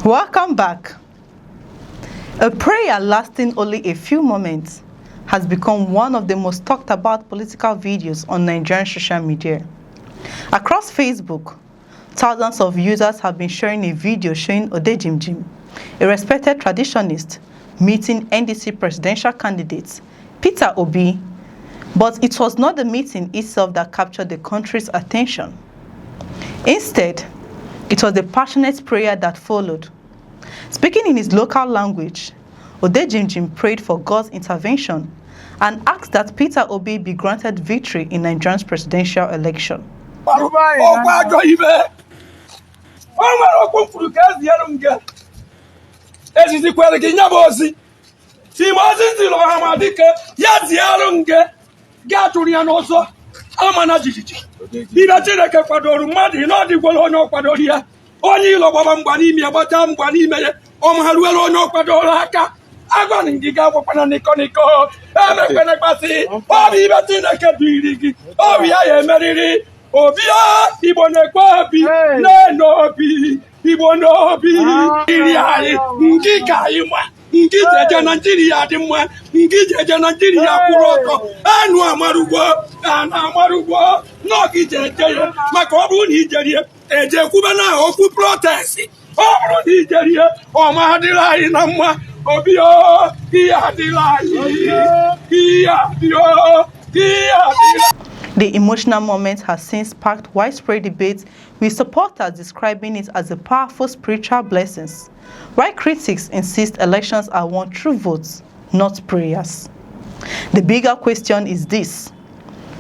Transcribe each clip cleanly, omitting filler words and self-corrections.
Welcome back. A prayer lasting only a few moments has become one of the most talked about political videos on Nigerian social media. Across Facebook, thousands of users have been sharing a video showing Odejimjim, a respected traditionalist, meeting NDC presidential candidate Peter Obi, but it was not the meeting itself that captured the country's attention. Instead, it was the passionate prayer that followed. Speaking in his local language, Odejimjim prayed for God's intervention and asked that Peter Obi be granted victory in Nigeria's presidential election. The emotional moment has since sparked widespread debate, with supporters describing it as a powerful spiritual blessing, while critics insist elections are won through votes, not prayers. The bigger question is this: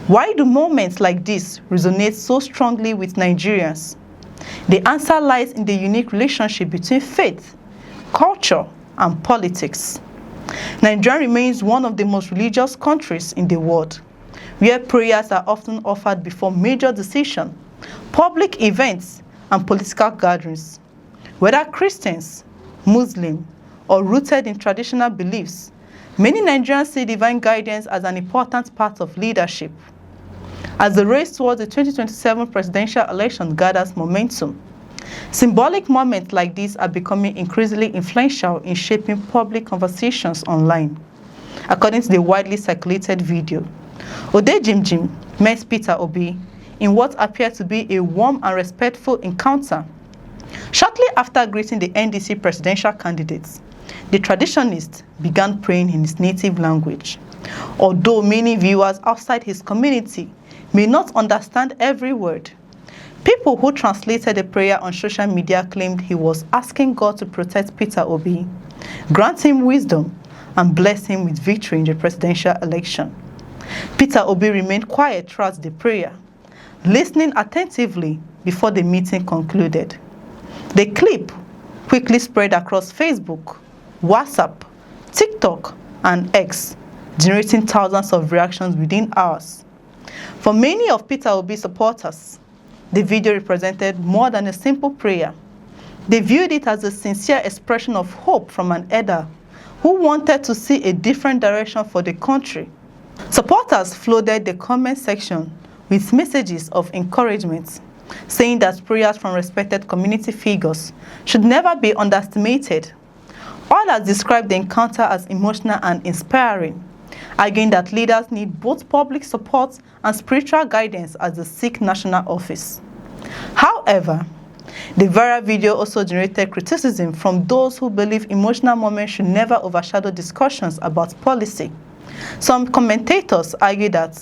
why do moments like this resonate so strongly with Nigerians? The answer lies in the unique relationship between faith, culture, and politics. Nigeria remains one of the most religious countries in the world, where prayers are often offered before major decisions, public events, and political gatherings. Whether Christians, Muslim, or rooted in traditional beliefs, many Nigerians see divine guidance as an important part of leadership. As the race towards the 2027 presidential election gathers momentum, symbolic moments like these are becoming increasingly influential in shaping public conversations online. According to the widely circulated video, Odejimjim met Peter Obi in what appeared to be a warm and respectful encounter. Shortly after greeting the NDC presidential candidates, the traditionalist began praying in his native language. Although many viewers outside his community may not understand every word, people who translated the prayer on social media claimed he was asking God to protect Peter Obi, grant him wisdom, and bless him with victory in the presidential election. Peter Obi remained quiet throughout the prayer, listening attentively before the meeting concluded. The clip quickly spread across Facebook, WhatsApp, TikTok, and X, generating thousands of reactions within hours. For many of Peter Obi's supporters, the video represented more than a simple prayer. They viewed it as a sincere expression of hope from an elder who wanted to see a different direction for the country. Supporters flooded the comment section with messages of encouragement, saying that prayers from respected community figures should never be underestimated. Others described the encounter as emotional and inspiring, arguing that leaders need both public support and spiritual guidance as they seek national office. However, the viral video also generated criticism from those who believe emotional moments should never overshadow discussions about policy. Some commentators argue that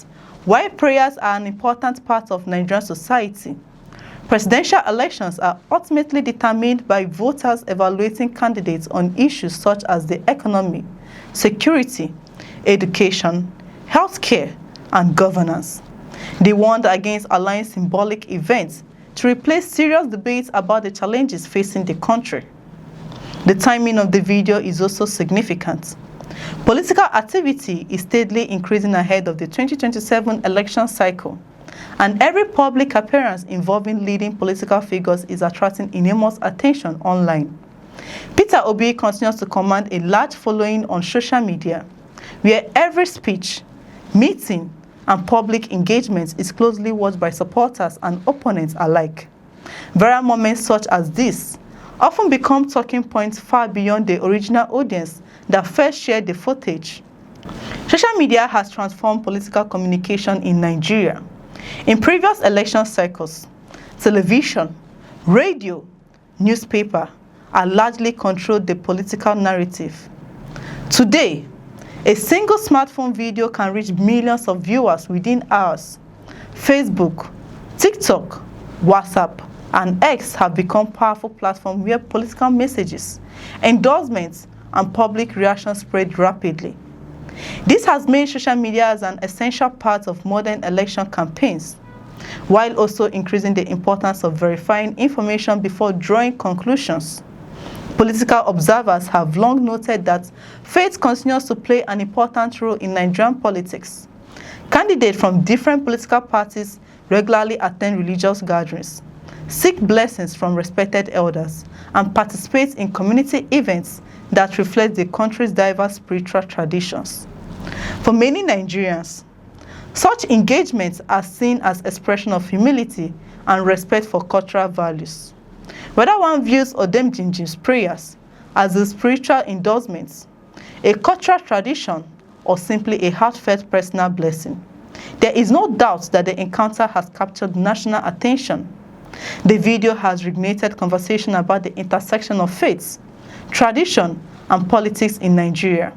while prayers are an important part of Nigerian society, presidential elections are ultimately determined by voters evaluating candidates on issues such as the economy, security, education, healthcare, and governance. They warned against allowing symbolic events to replace serious debates about the challenges facing the country. The timing of the video is also significant. Political activity is steadily increasing ahead of the 2027 election cycle, and every public appearance involving leading political figures is attracting enormous attention online. Peter Obi continues to command a large following on social media, where every speech, meeting, and public engagement is closely watched by supporters and opponents alike. Viral moments such as this often become talking points far beyond the original audience that first shared the footage. Social media has transformed political communication in Nigeria. In previous election cycles, television, radio, newspaper are largely controlled the political narrative. Today, a single smartphone video can reach millions of viewers within hours. Facebook, TikTok, WhatsApp, and X have become powerful platforms where political messages, endorsements, and public reactions spread rapidly. This has made social media as an essential part of modern election campaigns, while also increasing the importance of verifying information before drawing conclusions. Political observers have long noted that faith continues to play an important role in Nigerian politics. Candidates from different political parties regularly attend religious gatherings, seek blessings from respected elders, and participate in community events that reflect the country's diverse spiritual traditions. For many Nigerians, such engagements are seen as expression of humility and respect for cultural values. Whether one views Odejimjim's prayers as a spiritual endorsement, a cultural tradition, or simply a heartfelt personal blessing, there is no doubt that the encounter has captured national attention. The video has reignited conversation about the intersection of faiths, tradition, and politics in Nigeria,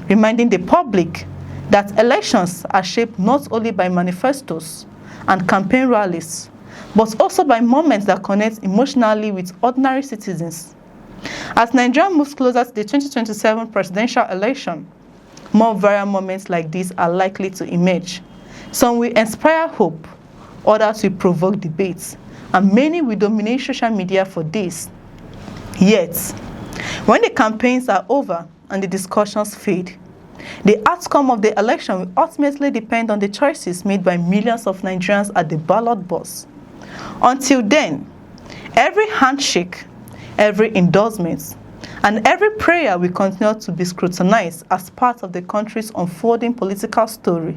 reminding the public that elections are shaped not only by manifestos and campaign rallies, but also by moments that connect emotionally with ordinary citizens. As Nigeria moves closer to the 2027 presidential election, more viral moments like this are likely to emerge. Some will inspire hope, others will provoke debates, and many will dominate social media for this. Yet, when the campaigns are over and the discussions fade, the outcome of the election will ultimately depend on the choices made by millions of Nigerians at the ballot box. Until then, every handshake, every endorsement, and every prayer will continue to be scrutinized as part of the country's unfolding political story.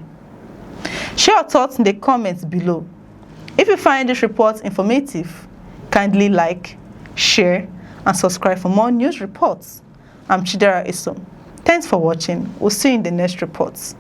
Share your thoughts in the comments below. If you find this report informative, kindly like, share, and subscribe for more news reports. I'm Chidera Isom. Thanks for watching. We'll see you in the next reports.